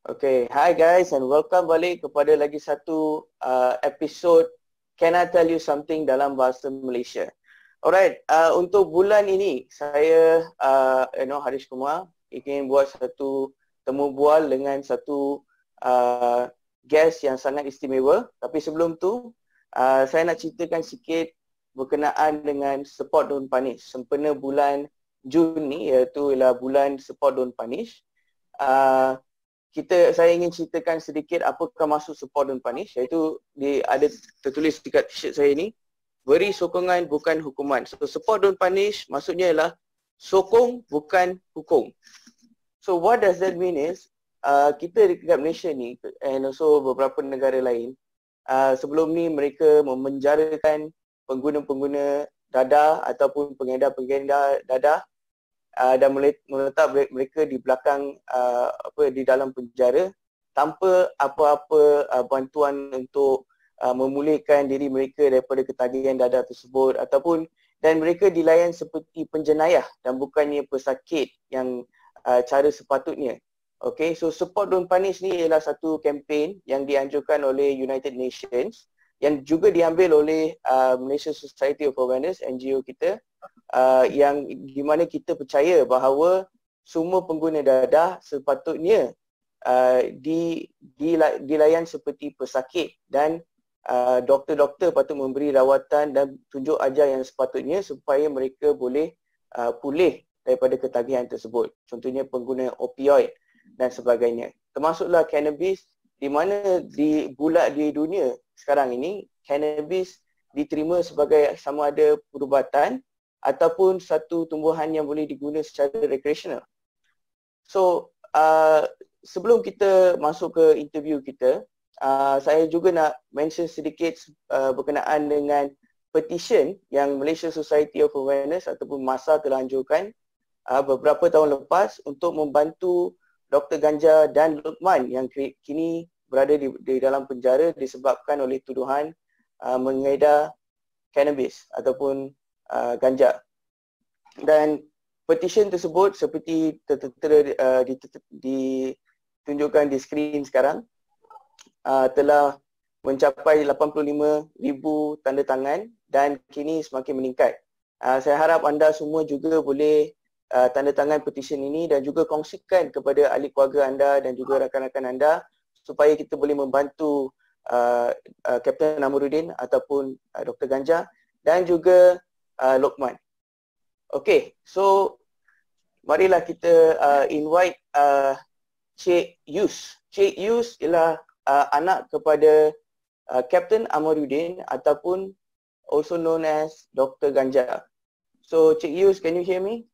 Okay, hi guys and welcome balik kepada lagi satu episod Can I Tell You Something dalam bahasa Malaysia. Alright, untuk bulan ini saya Harish Kumar ingin buat satu temu bual dengan satu guest yang sangat istimewa. Tapi sebelum tu saya nak ceritakan sikit berkenaan dengan Support Don't Punish. Sempena bulan Jun ni, iaitu ialah bulan Support Don't Punish. Saya ingin ceritakan sedikit apakah maksud Support Don't Punish, iaitu ada tertulis dekat t-shirt saya ni, beri sokongan bukan hukuman. So Support Don't Punish maksudnya ialah sokong bukan hukum. So what does that mean is kita dekat Malaysia ni and also beberapa negara lain, sebelum ni mereka memenjarakan pengguna-pengguna dadah ataupun pengedar-pengedar dadah dan meletak mereka di belakang di dalam penjara tanpa apa-apa bantuan untuk memulihkan diri mereka daripada ketagihan dadah tersebut, ataupun dan mereka dilayan seperti penjenayah dan bukannya pesakit yang cara sepatutnya. Okay, so Support Don't Punish ni ialah satu kempen yang dianjurkan oleh United Nations yang juga diambil oleh Malaysia Society of Awareness, NGO kita, yang di mana kita percaya bahawa semua pengguna dadah sepatutnya dilayan seperti pesakit dan doktor-doktor patut memberi rawatan dan tunjuk ajar yang sepatutnya supaya mereka boleh pulih daripada ketagihan tersebut. Contohnya pengguna opioid dan sebagainya. Termasuklah cannabis, di mana di dunia sekarang ini cannabis diterima sebagai sama ada perubatan ataupun satu tumbuhan yang boleh diguna secara recreational. So sebelum kita masuk ke interview kita, saya juga nak mention sedikit berkenaan dengan petition yang Malaysia Society of Awareness ataupun MASA telah anjurkan beberapa tahun lepas untuk membantu Dr. Ganja dan Luqman yang kini berada di dalam penjara disebabkan oleh tuduhan mengedar cannabis ataupun ganja. Dan petition tersebut seperti ditunjukkan di skrin sekarang telah mencapai 85,000 tanda tangan dan kini semakin meningkat. Saya harap anda semua juga boleh tanda tangan petition ini dan juga kongsikan kepada ahli keluarga anda dan juga rakan-rakan anda supaya kita boleh membantu Kapten Amaruddin ataupun Dr. Ganja dan juga Luqman. Okay, so marilah kita invite Cik Yus. Cik Yus ialah anak kepada Kapten Amaruddin ataupun also known as Dr. Ganja. So Cik Yus, can you hear me?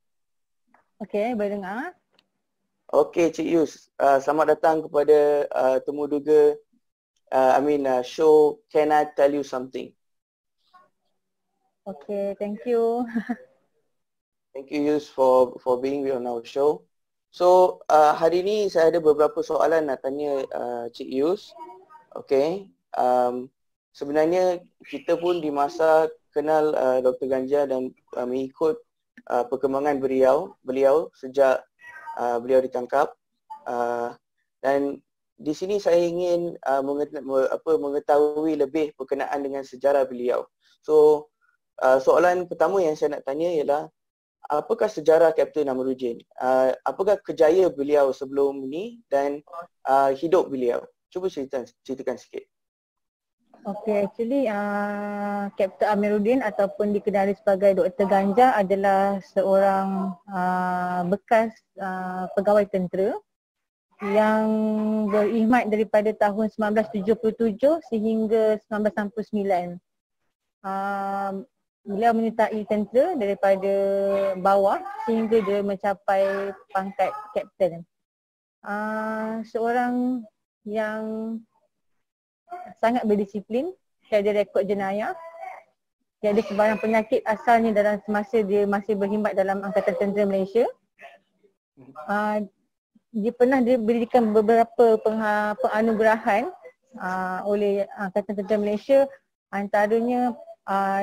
Okay, boleh dengar. Okay, Cik Yus, selamat datang kepada Temuduga show Can I Tell You Something. Okay, thank you. Thank you Yus for being on our show. So hari ni saya ada beberapa soalan nak tanya Cik Yus. Okay, sebenarnya kita pun di masa kenal Dr. Ganja dan mengikut perkembangan beliau sejak beliau ditangkap, dan di sini saya ingin mengetahui lebih berkenaan dengan sejarah beliau. So soalan pertama yang saya nak tanya ialah apakah sejarah Kapten Amaruddin? Apakah kejayaan beliau sebelum ini dan hidup beliau? Cuba ceritakan sikit. Okay, actually Kapten Amaruddin ataupun dikenali sebagai Dr. Ganja adalah seorang bekas pegawai tentera yang berkhidmat daripada tahun 1977 sehingga 1969. Beliau menyertai tentera daripada bawah sehingga dia mencapai pangkat kapten. Seorang yang sangat berdisiplin, tiada rekod jenayah, tiada sebarang penyakit asalnya dalam semasa dia masih berkhidmat dalam Angkatan Tentera Malaysia. Dia pernah diberikan beberapa penganugerahan oleh Angkatan Tentera Malaysia, antaranya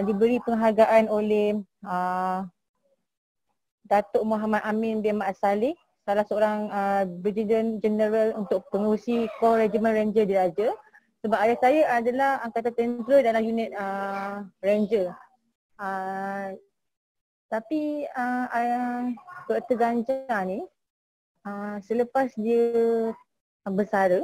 diberi penghargaan oleh Datuk Muhammad Amin bin Mat Salleh salah seorang Brigadier General untuk pengurusi Kor Regimen Ranger Diraja. Sebab ayah saya adalah angkatan tentera dalam unit Ranger. Tapi ayah Dr. Ganja ni selepas dia bersara,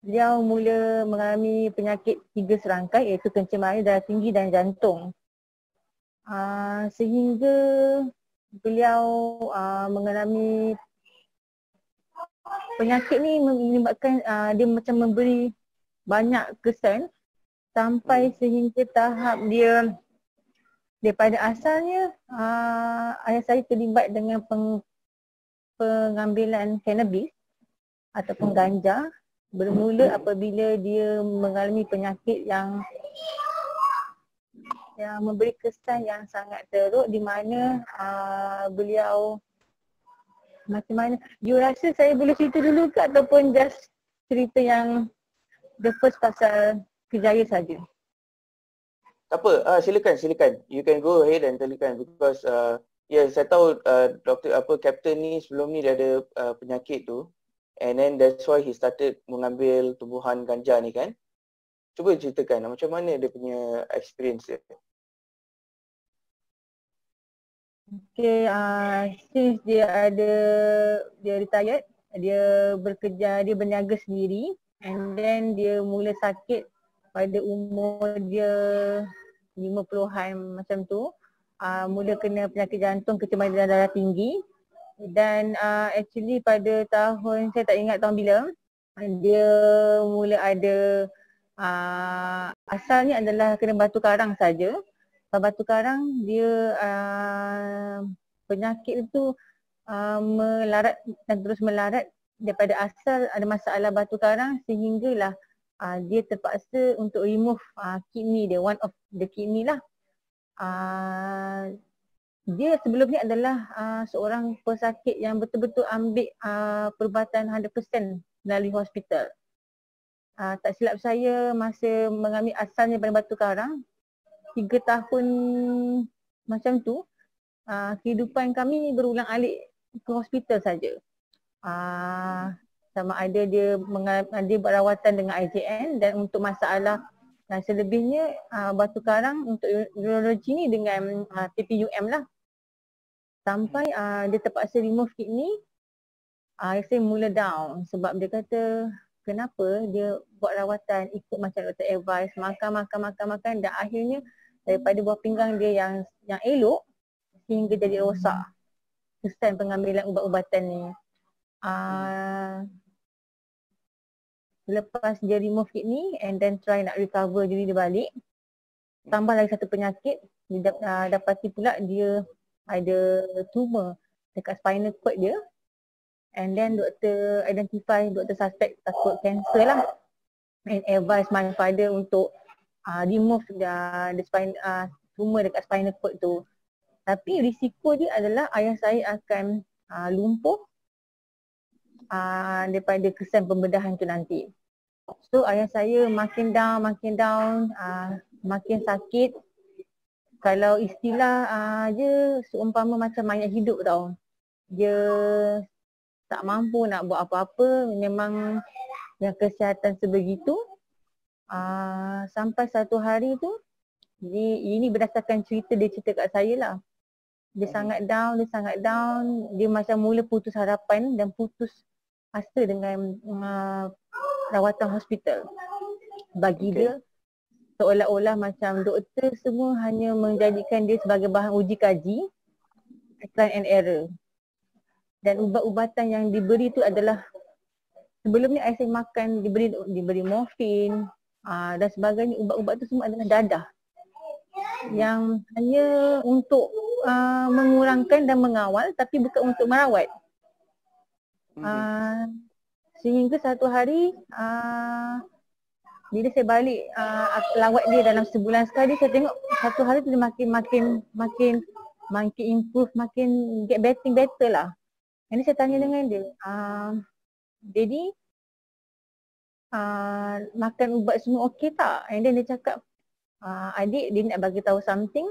beliau mula mengalami penyakit 3 serangkai iaitu kencing manis, darah tinggi dan jantung. Sehingga beliau mengalami penyakit ni menyebabkan dia macam memberi banyak kesan sampai sehingga tahap dia daripada asalnya ayah saya terlibat dengan pengambilan cannabis ataupun ganja bermula apabila dia mengalami penyakit yang memberi kesan yang sangat teruk di mana beliau macam mana. You rasa saya boleh cerita dulu ke ataupun just cerita yang the first pasal Kejaya saja? Tak apa, silakan. You can go ahead and tellkan because saya tahu Captain ni sebelum ni dia ada penyakit tu, and then that's why he started mengambil tumbuhan ganja ni kan. Cuba ceritakan macam mana dia punya experience dia. Okay, since dia retired, dia bekerja, dia berniaga sendiri, and then dia mula sakit pada umur dia 50-an macam tu. Mula kena penyakit jantung, kencing manis dan darah tinggi. Dan actually pada tahun, saya tak ingat tahun bila, dia mula ada asalnya adalah kena batu karang saja. Batu karang dia penyakit itu melarat dan terus melarat daripada asal ada masalah batu karang sehinggalah dia terpaksa untuk remove kidney dia, one of the kidney lah. Dia sebelum ni adalah seorang pesakit yang betul-betul ambil perubatan 100% melalui hospital. Tak silap saya masa mengambil asalnya pada batu karang 3 tahun macam tu, kehidupan kami berulang alik ke hospital saja. Sama ada dia buat rawatan dengan IJN dan untuk masalah selebihnya batu karang untuk urologi ni dengan PPUM lah. Sampai dia terpaksa remove kidney, saya mula down sebab dia kata kenapa dia buat rawatan ikut macam doktor advice, makan dan akhirnya daripada buah pinggang dia yang elok hingga jadi rosak kesan pengambilan ubat-ubatan ni. Lepas dia remove kidney and then try nak recover diri dia balik, tambah lagi satu penyakit, dia dapati pula dia ada tumor dekat spinal cord dia, and then doktor suspect takut cancer lah, and advise my father untuk remove the tumor dekat spinal cord tu. Tapi risiko dia adalah ayah saya akan lumpuh daripada kesan pembedahan tu nanti. So ayah saya makin down, makin sakit. Kalau istilah je seumpama macam mayat hidup tau. Dia tak mampu nak buat apa-apa, memang yang kesihatan sebegitu. Sampai satu hari tu, ini berdasarkan cerita dia cerita kat saya lah. Dia sangat down, dia macam mula putus harapan dan putus asa dengan rawatan hospital. Bagi dia, seolah-olah macam doktor semua hanya menjadikan dia sebagai bahan uji kaji, trial and error. Dan ubat-ubatan yang diberi tu adalah, sebelum ni saya makan diberi morfin dan sebagainya. Ubat-ubat tu semua adalah dadah yang hanya untuk mengurangkan dan mengawal tapi bukan untuk merawat. Sehingga satu hari bila saya balik lawat dia dalam sebulan sekali, saya tengok satu hari tu dia makin improve, makin get better lah. Jadi saya tanya dengan dia, Daddy, makan ubat semua okey tak? And then dia cakap, adik dia nak bagi tahu something,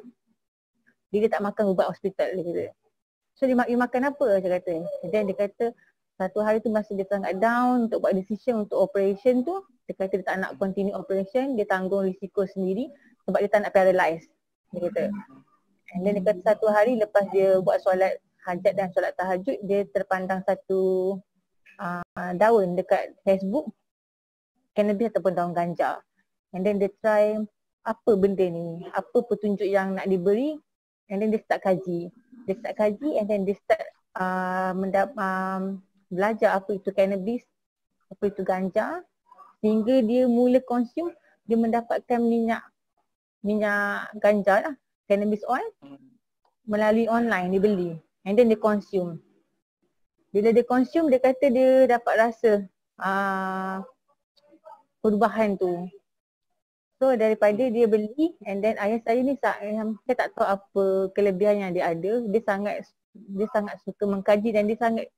dia tak makan ubat hospital, dia kata. So dia makan apa saya kata. Dan dia kata satu hari tu masa dia sangat down untuk buat decision untuk operation tu, dia kata dia tak nak continue operation, dia tanggung risiko sendiri sebab dia tak nak paralyze. Dia kata. And then dia kata satu hari lepas dia buat solat hajat dan solat tahajud, dia terpandang satu daun dekat Facebook, cannabis ataupun daun ganja. And then dia try apa benda ni, apa petunjuk yang nak diberi, and then dia start kaji. And then dia start belajar apa itu cannabis, apa itu ganja, sehingga dia mula consume, dia mendapatkan minyak ganja lah, cannabis oil melalui online dia beli, and then dia consume. Bila dia consume, dia kata dia dapat rasa perubahan tu. So daripada dia beli, and then ayah saya ni saya tak tahu apa kelebihan yang dia ada. Dia sangat suka mengkaji dan dia sangat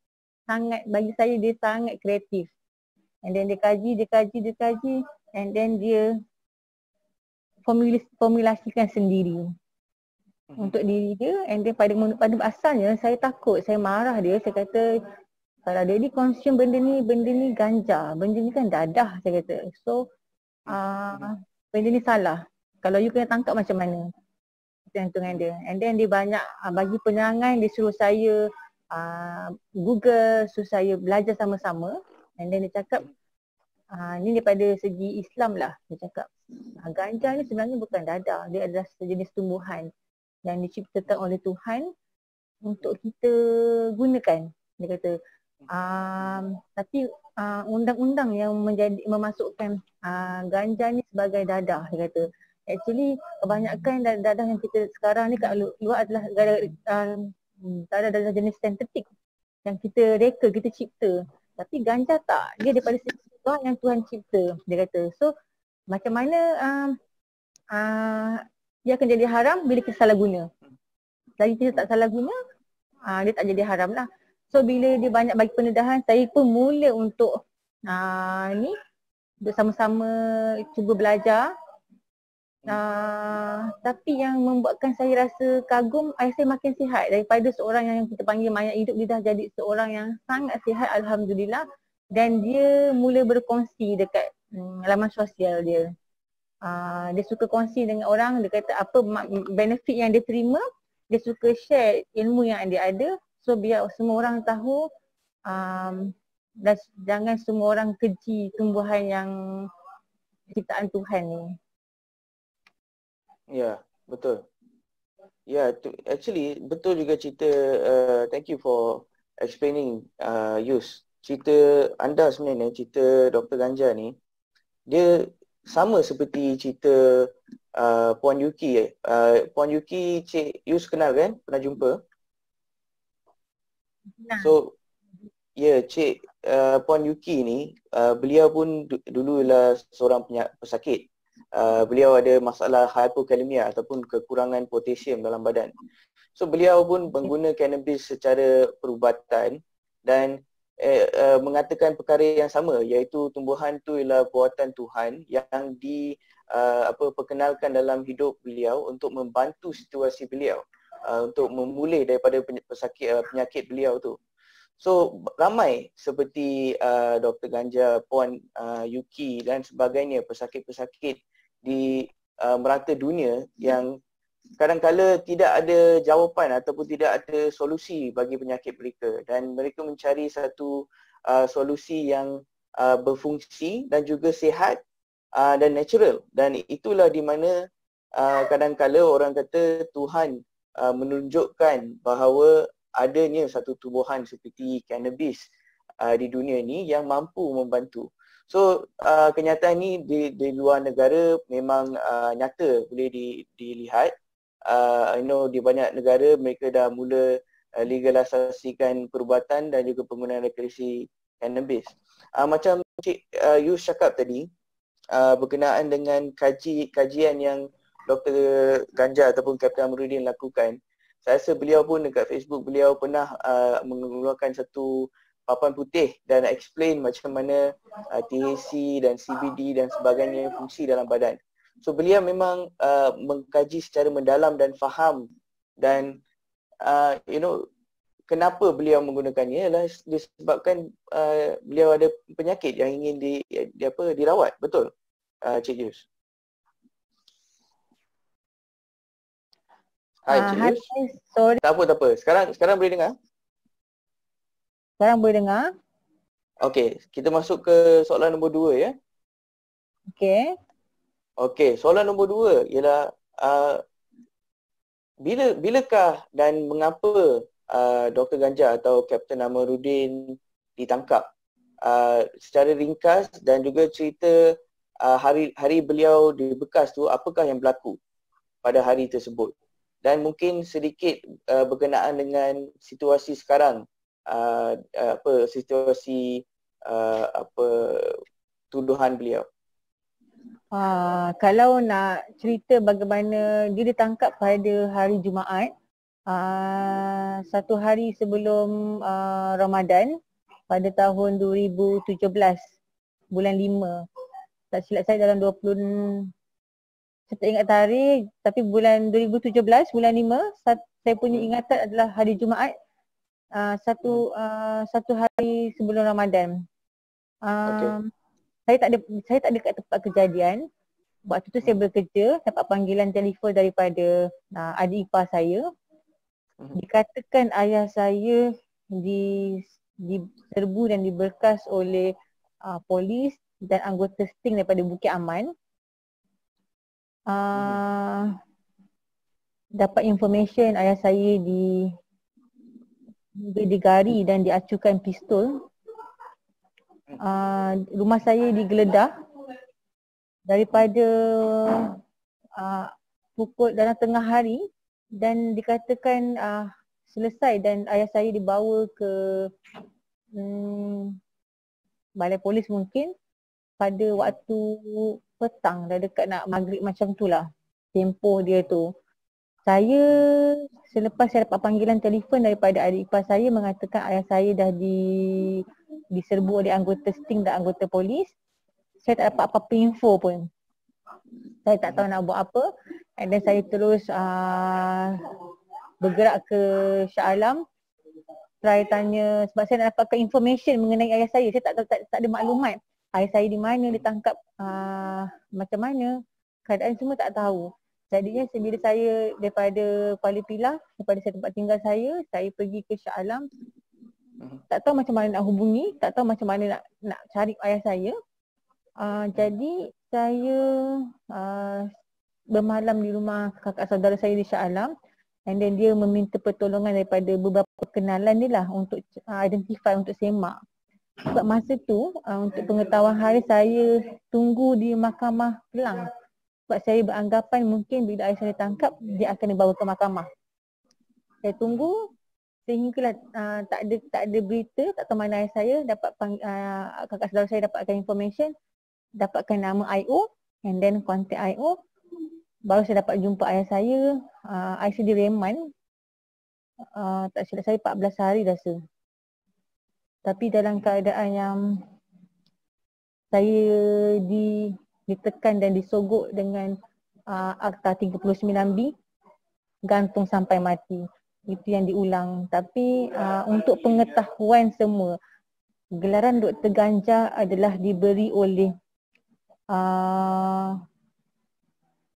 bagi saya dia sangat kreatif. And then dia kaji, and then dia formulasikan sendiri untuk diri dia. And then pada asalnya saya takut, saya marah dia, saya kata kalau dia ni consume benda ni ganja, benda ni kan dadah, saya kata. So benda ni salah. Kalau you kena tangkap macam mana? Dengan dia. And then dia banyak bagi penerangan, dia suruh saya Google, suruh saya belajar sama-sama. And then dia cakap ni daripada segi Islam lah. Dia cakap ganja ni sebenarnya bukan dadah, dia adalah sejenis tumbuhan yang diciptakan oleh Tuhan untuk kita gunakan. Dia kata tapi undang-undang yang memasukkan ganja ni sebagai dadah, dia kata. Actually kebanyakan dadah yang kita sekarang ni kat luar adalah dadah jenis sintetik yang kita reka, kita cipta. Tapi ganja tak, dia daripada segi Tuhan yang Tuhan cipta, dia kata. So macam mana dia akan jadi haram bila kita salah guna. Lagi kita tak salah guna, dia tak jadi haram lah. So bila dia banyak bagi pendedahan, saya pun mula untuk bersama-sama cuba belajar. Tapi yang membuatkan saya rasa kagum, ayah saya makin sihat. Daripada seorang yang kita panggil mayat hidup, dia dah jadi seorang yang sangat sihat, alhamdulillah. Dan dia mula berkongsi dekat laman sosial dia. Dia suka kongsi dengan orang, dia kata apa benefit yang dia terima, dia suka share ilmu yang dia ada. So biar semua orang tahu, dan jangan semua orang keji tumbuhan yang ciptaan Tuhan ni. Ya, betul. Ya, actually betul juga cerita, thank you for explaining Yus. Cerita anda sebenarnya, cerita Dr. Ganja ni, dia sama seperti cerita Puan Yuki. Puan Yuki, Cik Yus kenal kan? Pernah jumpa? Nah. So, Cik Puan Yuki ni, beliau pun dulu ialah seorang pesakit. Beliau ada masalah hypokalemia ataupun kekurangan potasium dalam badan. So beliau pun mengguna cannabis secara perubatan dan mengatakan perkara yang sama, iaitu tumbuhan tu ialah buatan Tuhan yang perkenalkan dalam hidup beliau untuk membantu situasi beliau, untuk memulih daripada penyakit beliau tu. So ramai seperti Dr. Ganja, Puan Yuki dan sebagainya, pesakit-pesakit di merata dunia yang kadang-kala tidak ada jawapan ataupun tidak ada solusi bagi penyakit mereka, dan mereka mencari satu solusi yang berfungsi dan juga sihat dan natural. Dan itulah di mana kadang-kala orang kata Tuhan menunjukkan bahawa adanya satu tumbuhan seperti cannabis di dunia ni yang mampu membantu. So kenyataan ni di luar negara memang nyata boleh dilihat. Di banyak negara mereka dah mula legalisasikan perubatan dan juga penggunaan rekreasi cannabis. Macam Cik Yus cakap tadi, berkenaan dengan kajian yang Dr. Ganja ataupun Kapten Amiruddin lakukan, saya rasa beliau pun dekat Facebook beliau pernah mengeluarkan satu papan putih dan explain macam mana THC dan CBD dan sebagainya fungsi dalam badan. So beliau memang mengkaji secara mendalam dan faham, dan kenapa beliau menggunakannya ialah disebabkan beliau ada penyakit yang ingin dirawat. Betul, Cik Yus? Hai Cik Hai, Yus. sorry. Tak apa. Sekarang boleh dengar? Sekarang boleh dengar? Okey, kita masuk ke soalan nombor 2 ya. Okey. Okey, soalan nombor 2 ialah bilakah dan mengapa Dr. Ganjar atau Kapten Amaruddin ditangkap? Secara ringkas dan juga cerita hari beliau di Bekas tu, apakah yang berlaku pada hari tersebut? Dan mungkin sedikit berkenaan dengan situasi sekarang, situasi tuduhan beliau. Kalau nak cerita bagaimana dia ditangkap pada hari Jumaat, satu hari sebelum Ramadan pada tahun 2017, bulan 5. Tak silap saya dalam 20, saya tak ingat tarikh, tapi bulan 2017, bulan 5, saya punya ingatan adalah hari Jumaat, satu hari sebelum Ramadan. Okey. Saya tak ada kat tempat kejadian. Waktu tu saya bekerja, dapat panggilan telefon daripada adik ipar saya. Dikatakan ayah saya diserbu dan diberkas oleh polis dan anggota sting daripada Bukit Aman. Dapat information ayah saya digari dan diacukan pistol. Rumah saya digeledah daripada pukul dalam tengah hari dan dikatakan selesai dan ayah saya dibawa ke balai polis mungkin pada waktu petang, dah dekat nak maghrib macam tu lah tempoh dia tu. Selepas saya dapat panggilan telefon daripada adik ipar saya mengatakan ayah saya dah diserbu oleh anggota sting dan anggota polis, saya tak dapat apa-apa info pun. Saya tak tahu nak buat apa. And then saya terus bergerak ke Shah Alam, try tanya sebab saya nak dapatkan information mengenai ayah saya. Saya tak ada maklumat. Ayah saya di mana, ditangkap macam mana, keadaan semua tak tahu. Jadinya bila saya daripada Kuala Pilah, daripada tempat tinggal saya pergi ke Shah Alam. Tak tahu macam mana nak hubungi, tak tahu macam mana nak cari ayah saya. Jadi saya bermalam di rumah kakak saudara saya di Shah Alam, and then dia meminta pertolongan daripada beberapa kenalan dia lah untuk identify, untuk semak. Sebab masa tu untuk pengetahuan hari saya tunggu di mahkamah Pelang. Sebab saya beranggapan mungkin bila ayah saya ditangkap dia akan dibawa ke mahkamah. Saya tunggu sehinggalah tak ada berita, tak tahu mana ayah saya. Kakak saudara saya dapatkan information, dapatkan nama IO and then contact IO. Baru saya dapat jumpa ayah saya. Ayah saya direman, tak silap saya 14 hari rasa. Tapi dalam keadaan yang saya ditekan dan disogok dengan Akta 39B, gantung sampai mati. Itu yang diulang. Tapi untuk pengetahuan semua, gelaran Dr. Ganjar adalah diberi oleh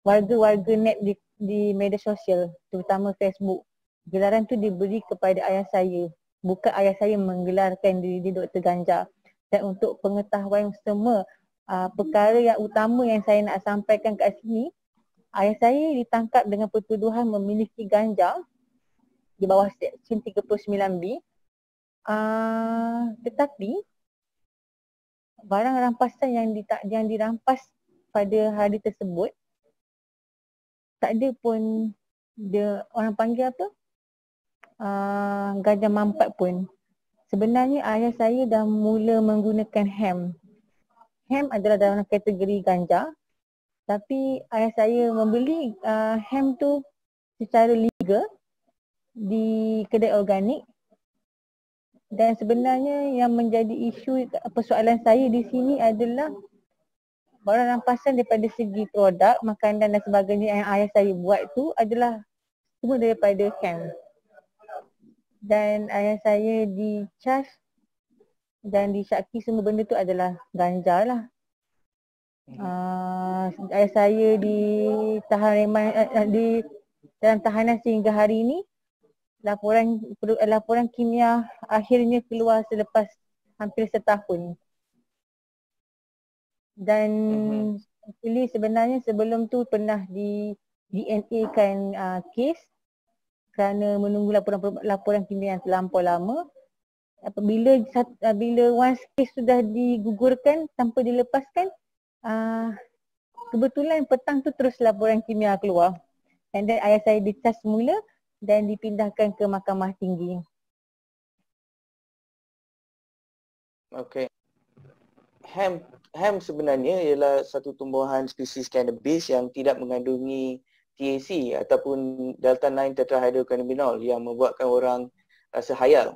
warga-warga net di media sosial, terutama Facebook. Gelaran tu diberi kepada ayah saya. Bukan ayah saya menggelarkan diri Dr. Ganjar. Dan untuk pengetahuan semua, perkara yang utama yang saya nak sampaikan kat sini, ayah saya ditangkap dengan pertuduhan memiliki ganja di bawah Seksyen 39B. Tetapi barang rampasan yang dirampas pada hari tersebut tak ada pun dia orang panggil apa? Ganja mampat pun. Sebenarnya ayah saya dah mula menggunakan hemp. Hemp adalah dalam kategori ganja. Tapi ayah saya membeli hemp tu secara legal di kedai organik. Dan sebenarnya yang menjadi isu persoalan saya di sini adalah barang rampasan daripada segi produk, makanan dan sebagainya yang ayah saya buat tu adalah semua daripada hemp. dan ayah saya di-charge dan disyaki semua benda tu adalah ganja lah. Ayah saya ditahan reman, di dalam tahanan sehingga hari ini. Laporan kimia akhirnya keluar selepas hampir setahun. Dan actually sebenarnya sebelum tu pernah di DNA kan kes kerana menunggu laporan kimia yang terlampau lama. Bila once kes sudah digugurkan tanpa dilepaskan, kebetulan petang tu terus laporan kimia keluar. And then ayah saya di-charge semula dan dipindahkan ke Mahkamah Tinggi. Okay. Hemp sebenarnya ialah satu tumbuhan spesies cannabis yang tidak mengandungi THC ataupun delta-9 tetrahydrocannabinol yang membuatkan orang rasa hayal.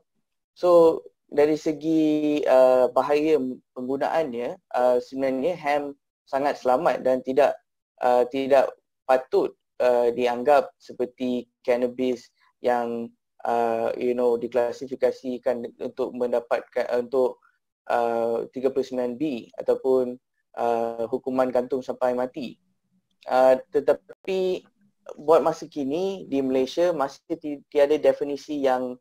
So dari segi bahaya penggunaannya, sebenarnya hemp sangat selamat dan tidak patut dianggap seperti cannabis yang diklasifikasikan untuk mendapatkan untuk 39B ataupun hukuman gantung sampai mati. Tetapi buat masa kini di Malaysia masih tiada definisi yang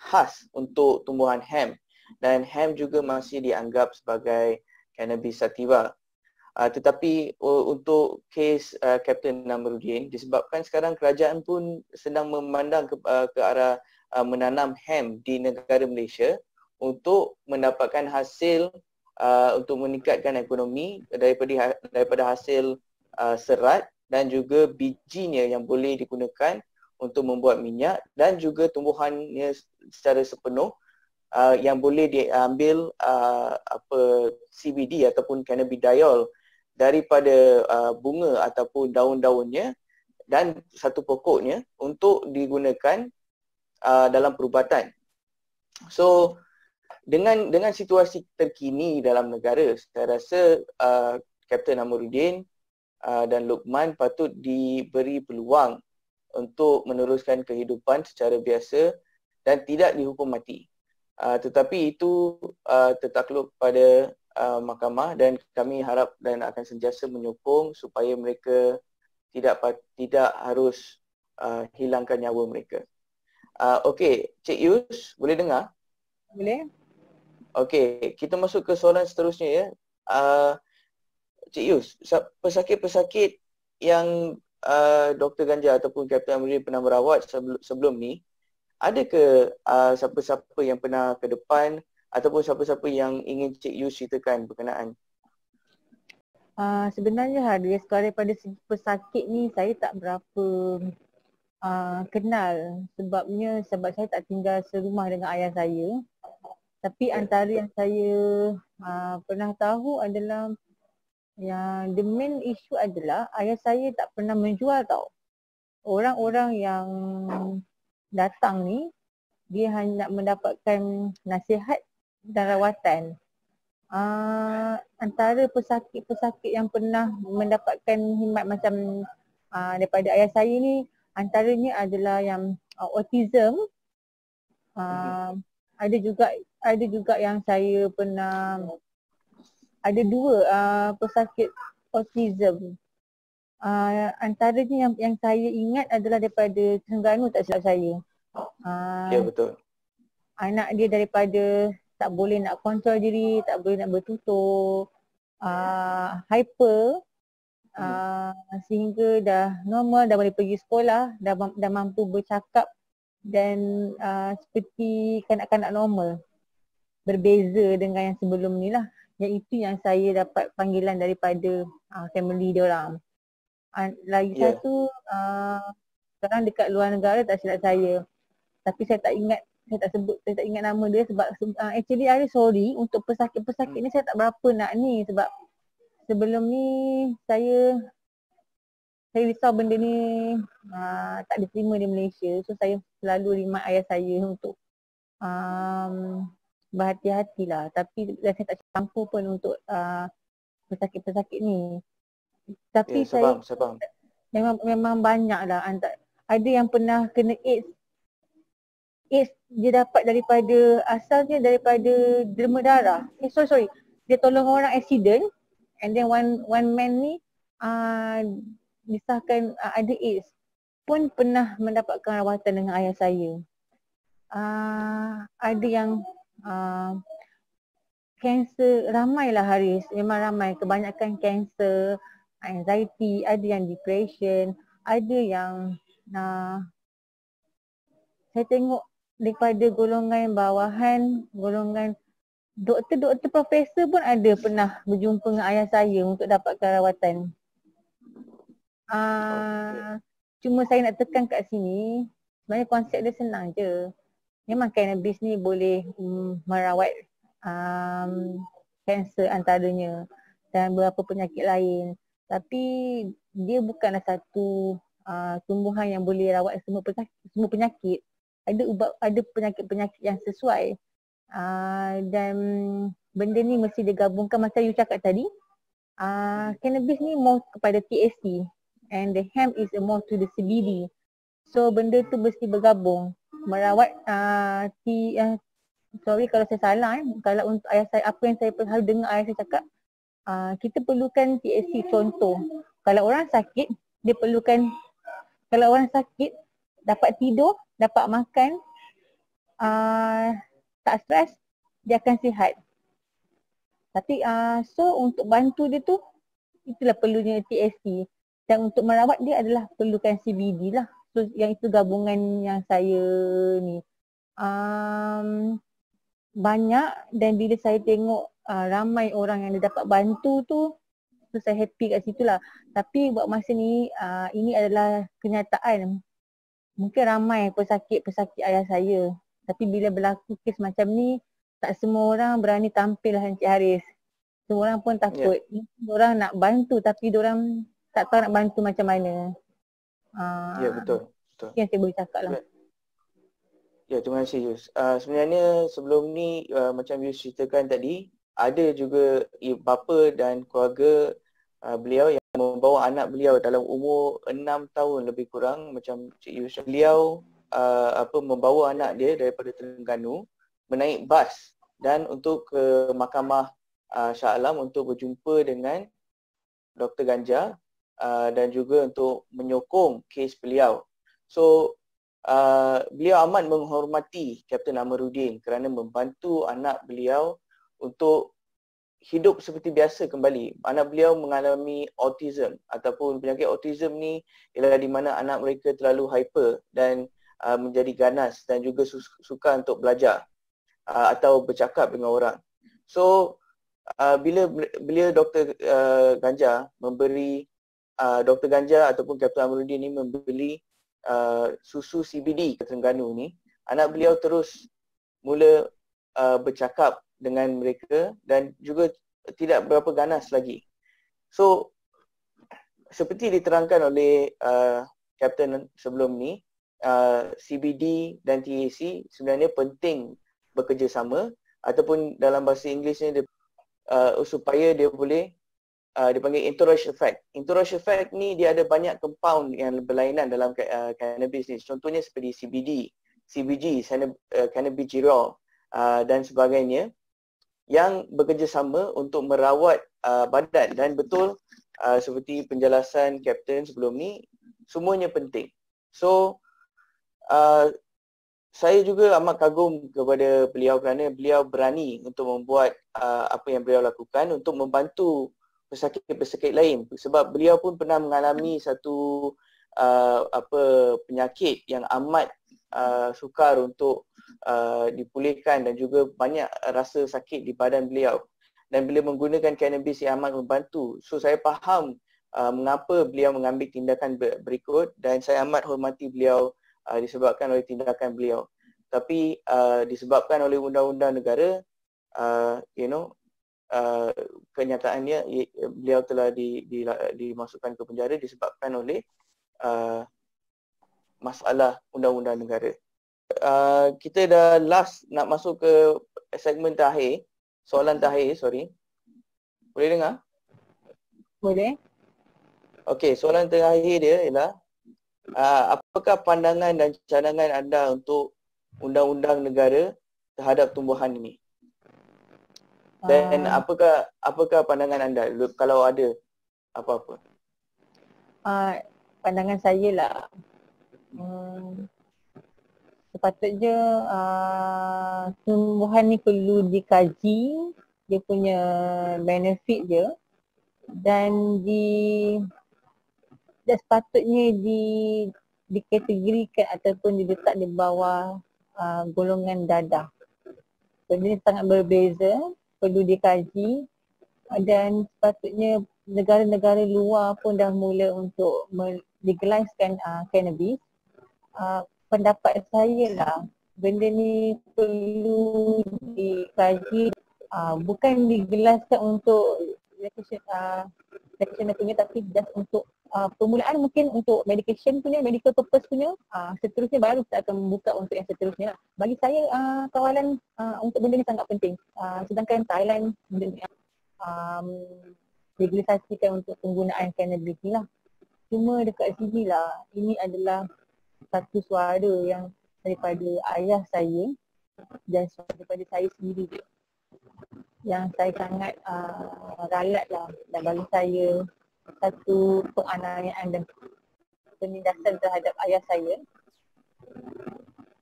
khas untuk tumbuhan hemp, dan hemp juga masih dianggap sebagai cannabis sativa. Tetapi untuk kes Kapten Namarudin, disebabkan sekarang kerajaan pun sedang memandang ke arah menanam hemp di negara Malaysia untuk mendapatkan hasil untuk meningkatkan ekonomi daripada hasil serat dan juga bijinya yang boleh digunakan untuk membuat minyak, dan juga tumbuhannya secara sepenuh yang boleh diambil CBD ataupun cannabidiol daripada bunga ataupun daun-daunnya dan satu pokoknya untuk digunakan dalam perubatan. So dengan situasi terkini dalam negara, saya rasa Kapten Namarudin dan Luqman patut diberi peluang untuk meneruskan kehidupan secara biasa dan tidak dihukum mati. Tetapi itu tertakluk pada mahkamah, dan kami harap dan akan sentiasa menyokong supaya mereka tidak harus hilangkan nyawa mereka. Okey, Cik Yus, boleh dengar? Boleh. Okey, kita masuk ke soalan seterusnya ya. Cik Yus, pesakit-pesakit yang Dr. Ganja ataupun Kapten Namarudin pernah merawat sebelum ni, ada ke siapa-siapa yang pernah ke depan ataupun siapa-siapa yang ingin Cik Yus ceritakan berkenaan? Sebenarnya daripada segi pesakit ni saya tak berapa kenal, sebab saya tak tinggal serumah dengan ayah saya. Tapi antara yang saya pernah tahu adalah yang the main issue adalah ayah saya tak pernah menjual tau. Orang-orang yang datang ni dia hanya nak mendapatkan nasihat dan rawatan. Antara pesakit-pesakit yang pernah mendapatkan khidmat macam daripada ayah saya ni, antaranya adalah yang autism. Ada juga yang saya pernah ada dua pesakit autism. Antaranya yang saya ingat adalah daripada Terengganu, tak silap saya. Ya, betul. Anak dia daripada tak boleh nak kontrol diri, tak boleh nak bertutur, hyper, sehingga dah normal, dah boleh pergi sekolah, dah mampu bercakap dan seperti kanak-kanak normal. Berbeza dengan yang sebelum ni lah. Yang itu yang saya dapat panggilan daripada family dia orang. Lagi satu sekarang dekat luar negara, tak silap saya. Tapi saya tak ingat nama dia sebab actually I sorry untuk pesakit-pesakit ni saya tak berapa nak ni, sebab sebelum ni saya risau benda ni tak diterima di Malaysia. So saya selalu remind ayah saya untuk berhati-hatilah. Tapi saya tak campur pun untuk pesakit-pesakit ni. Tapi saya faham. Memang banyak lah. Ada yang pernah kena AIDS AIDS dia dapat daripada asalnya daripada derma darah. Sorry. Dia tolong orang accident and then one man ni disahkan ada AIDS. Pun pernah mendapatkan rawatan dengan ayah saya. Ada yang kanser, ramailah Haris, memang ramai. Kebanyakan kanser, anxiety, ada yang depression, ada yang saya tengok daripada golongan bawahan, golongan doktor-doktor profesor pun ada pernah berjumpa dengan ayah saya untuk dapatkan rawatan. Cuma saya nak tekan kat sini, sebenarnya konsep dia senang je. Memang cannabis ni boleh merawat kanser antaranya dan beberapa penyakit lain. Tapi dia bukanlah satu tumbuhan yang boleh rawat semua penyakit. Ada penyakit-penyakit yang sesuai. Dan benda ni mesti digabungkan macam you cakap tadi. Cannabis ni more kepada THC and the hemp is more to the CBD. So benda tu mesti bergabung merawat sorry kalau saya salah kalau untuk ayah saya, apa yang saya pernah dengar ayah saya cakap, kita perlukan THC. Contoh, kalau orang sakit dia perlukan, kalau orang sakit dapat tidur, dapat makan, tak stres, dia akan sihat. Tapi so untuk bantu dia tu, itulah perlunya THC. Dan untuk merawat dia adalah perlukan CBD lah. So yang itu gabungan yang saya ni banyak, dan bila saya tengok ramai orang yang dia dapat bantu tu, so saya happy kat situ lah. Tapi buat masa ni ini adalah kenyataan. Mungkin ramai pesakit ayah saya. Tapi bila berlaku kes macam ni, tak semua orang berani tampil lah Encik Haris. Semua orang pun takut. Orang nak bantu tapi diorang tak tahu nak bantu macam mana. Ya, betul. Yang saya boleh cakap lah. Ya, terima kasih Yus. Sebenarnya sebelum ni macam Yus ceritakan tadi, ada juga bapa dan keluarga beliau yang membawa anak beliau dalam umur 6 tahun lebih kurang, macam Cik Yus. Beliau membawa anak dia daripada Terengganu menaik bas dan untuk ke Mahkamah Shah Alam untuk berjumpa dengan Dr. Ganjar dan juga untuk menyokong kes beliau. So beliau amat menghormati Kapten Amaruddin kerana membantu anak beliau untuk hidup seperti biasa kembali. Anak beliau mengalami autism ataupun penyakit autism ni ialah di mana anak mereka terlalu hyper dan menjadi ganas dan juga suka untuk belajar atau bercakap dengan orang. So bila Dr. Ganjar memberi Dr. Ganjar ataupun Kapten Amaruddin ni membeli susu CBD ke Terengganu ni, anak beliau terus mula bercakap dengan mereka dan juga tidak berapa ganas lagi. So seperti diterangkan oleh Kapten sebelum ni, CBD dan THC sebenarnya penting bekerjasama, ataupun dalam bahasa Inggerisnya supaya dia boleh dipanggil entourage effect. Entourage effect ni dia ada banyak compound yang berlainan dalam cannabis ni. Contohnya seperti CBD, CBG, cannabigerol dan sebagainya yang bekerjasama untuk merawat badan. Dan betul seperti penjelasan Kapten sebelum ni, semuanya penting. So saya juga amat kagum kepada beliau kerana beliau berani untuk membuat apa yang beliau lakukan untuk membantu pesakit-pesakit lain, sebab beliau pun pernah mengalami satu penyakit yang amat sukar untuk dipulihkan dan juga banyak rasa sakit di badan beliau, dan beliau menggunakan cannabis yang amat membantu. So saya faham mengapa beliau mengambil tindakan berikut, dan saya amat hormati beliau disebabkan oleh tindakan beliau. Tapi disebabkan oleh undang-undang negara, kenyataannya beliau telah dimasukkan ke penjara disebabkan oleh masalah undang-undang negara. Kita dah last nak masuk ke segmen terakhir, soalan terakhir, sorry. Boleh dengar? Boleh. Okey, soalan terakhir dia ialah apakah pandangan dan cadangan anda untuk undang-undang negara terhadap tumbuhan ini? Dan apakah pandangan anda kalau ada apa-apa? Pandangan saya lah, sepatutnya tumbuhan ni perlu dikaji dia punya benefit dia, dan sepatutnya dikategorikan ataupun diletak di bawah golongan dadah. Benda ni sangat berbeza, perlu dikaji, dan sepatutnya negara-negara luar pun dah mula untuk legalizekan cannabis. Pendapat saya lah, benda ni perlu dikaji, bukan digelaskan untuk recreational punya, tapi just untuk permulaan, mungkin untuk medical purpose punya, seterusnya baru kita akan membuka untuk yang seterusnya lah. Bagi saya kawalan untuk benda ni sangat penting. Sedangkan Thailand legalisasikan untuk penggunaan cannabis ni lah. Cuma dekat sini lah, ini adalah satu suara yang daripada ayah saya dan daripada saya sendiri yang saya sangat ralat lah, dan bagi saya satu penganiayaan dan penindasan terhadap ayah saya.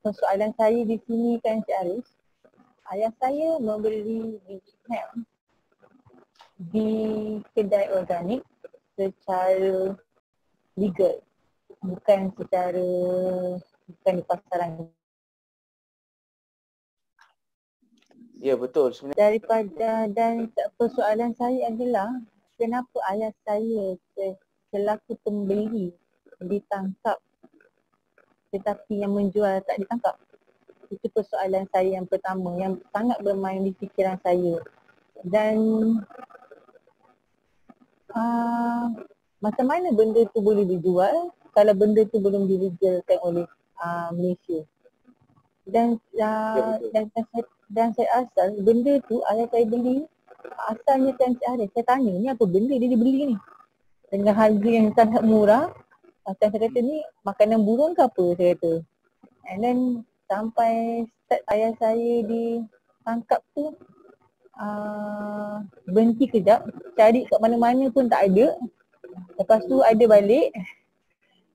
So, soalan saya di sini kan Cik Aris, ayah saya membeli biji hemp di kedai organik secara legal, bukan di pasaran. Ya, betul sebenarnya. Dan persoalan saya adalah kenapa ayah saya selaku pembeli ditangkap tetapi yang menjual tak ditangkap? Itu persoalan saya yang pertama yang sangat bermain di fikiran saya. Dan macam mana benda tu boleh dijual kalau benda tu belum dilegalkan oleh Malaysia? Dan saya asal benda tu ayah saya beli, asalnya kan saya tanya ni apa benda dia beli ni dengan harga yang sangat murah. Saya kata ni makanan burung ke apa, saya kata. And then sampai start ayah saya ditangkap tu, berhenti kejap, cari kat mana-mana pun tak ada. Lepas tu ada balik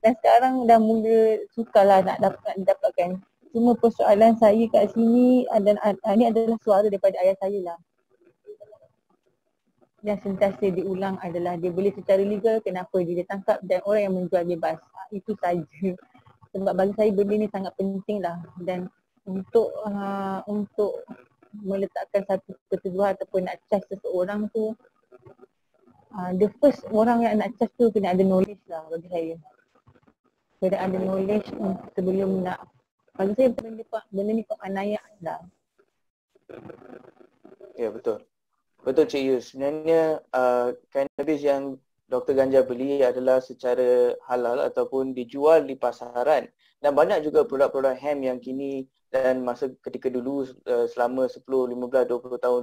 dan sekarang dah mula sukarlah nak dapatkan. Cuma persoalan saya kat sini ini adalah suara daripada ayah saya lah. Yang sentiasa diulang adalah dia beli secara legal, kenapa dia ditangkap dan orang yang menjual bebas. Itu saja. Sebab bagi saya benda ni sangat penting lah, dan untuk meletakkan satu ketuduhan ataupun nak charge seseorang tu, the first orang yang nak charge tu kena ada knowledge lah bagi saya. Kena ada knowledge sebelum nak. Bagi saya benda ni penganiayaan lah. Ya, betul. Betul Cik Yus. Sebenarnya cannabis yang Dr. Ganjar beli adalah secara halal ataupun dijual di pasaran. Dan banyak juga produk-produk hemp yang kini dan masa ketika dulu selama 10, 15, 20 tahun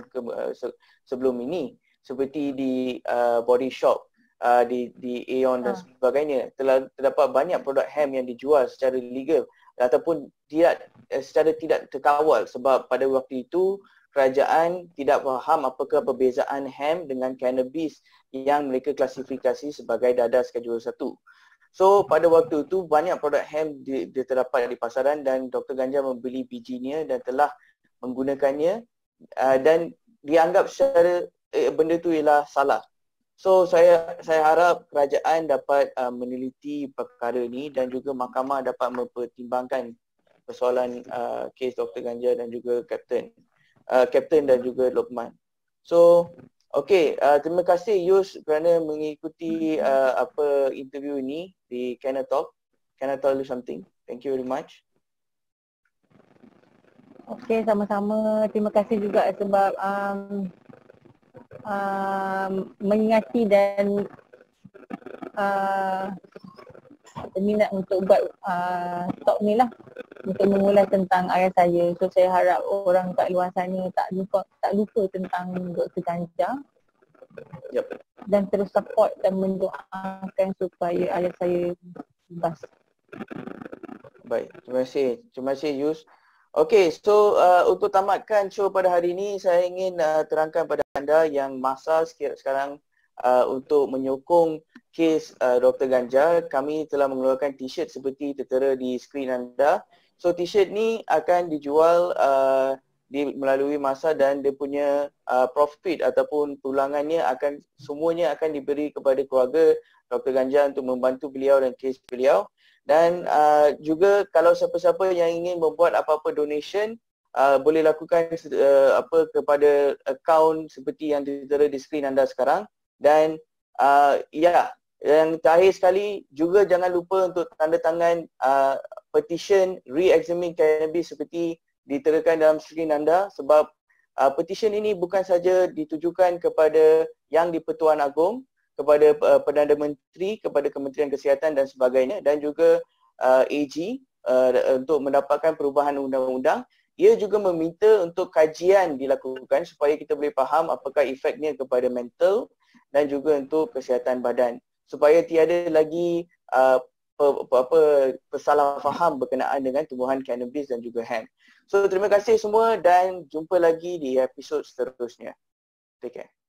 sebelum ini, seperti di body shop, di Aeon dan sebagainya, terdapat banyak produk hemp yang dijual secara legal ataupun secara tidak terkawal, sebab pada waktu itu kerajaan tidak faham apakah perbezaan hemp dengan cannabis yang mereka klasifikasi sebagai dadah Schedule 1. So pada waktu itu banyak produk hemp terdapat di pasaran dan Dr. Ganjar membeli bijinya dan telah menggunakannya dan dianggap secara benda itu ialah salah. So saya harap kerajaan dapat meneliti perkara ini dan juga mahkamah dapat mempertimbangkan persoalan kes Dr. Ganjar dan juga Kapten dan juga Lokman. So, okey, terima kasih Yus kerana mengikuti interview ini di Can I Talk. Can I tell you something? Thank you very much. Okey, sama-sama. Terima kasih juga sebab mengingati dan berminat untuk buat talk ni lah, untuk mengulas tentang ayah saya. So saya harap orang kat luar sana tak lupa tentang Dr. Ganjar. Yep. Dan terus support dan mendoakan supaya ayah saya bebas. Baik, terima kasih. Terima kasih Yus. Okay, so untuk tamatkan show pada hari ini, saya ingin terangkan pada anda yang masa sekarang untuk menyokong kes Dr. Ganjar. Kami telah mengeluarkan t-shirt seperti tertera di skrin anda. So t-shirt ni akan dijual melalui masa dan dia punya profit ataupun tulangannya semuanya akan diberi kepada keluarga Dr. Ganjar untuk membantu beliau dan kes beliau. Dan juga kalau siapa-siapa yang ingin membuat apa-apa donation, boleh lakukan kepada akaun seperti yang tertera di skrin anda sekarang. Dan yang terakhir sekali, juga jangan lupa untuk tanda tangan petition re-examine cannabis seperti diterakan dalam skrin anda, sebab petition ini bukan saja ditujukan kepada Yang di-Pertuan Agong, kepada Perdana Menteri, kepada Kementerian Kesihatan dan sebagainya, dan juga AG untuk mendapatkan perubahan undang-undang. Ia juga meminta untuk kajian dilakukan supaya kita boleh faham apakah efeknya kepada mental dan juga untuk kesihatan badan, supaya tiada lagi salah faham berkenaan dengan tumbuhan cannabis dan juga hemp. So terima kasih semua dan jumpa lagi di episod seterusnya. Take care.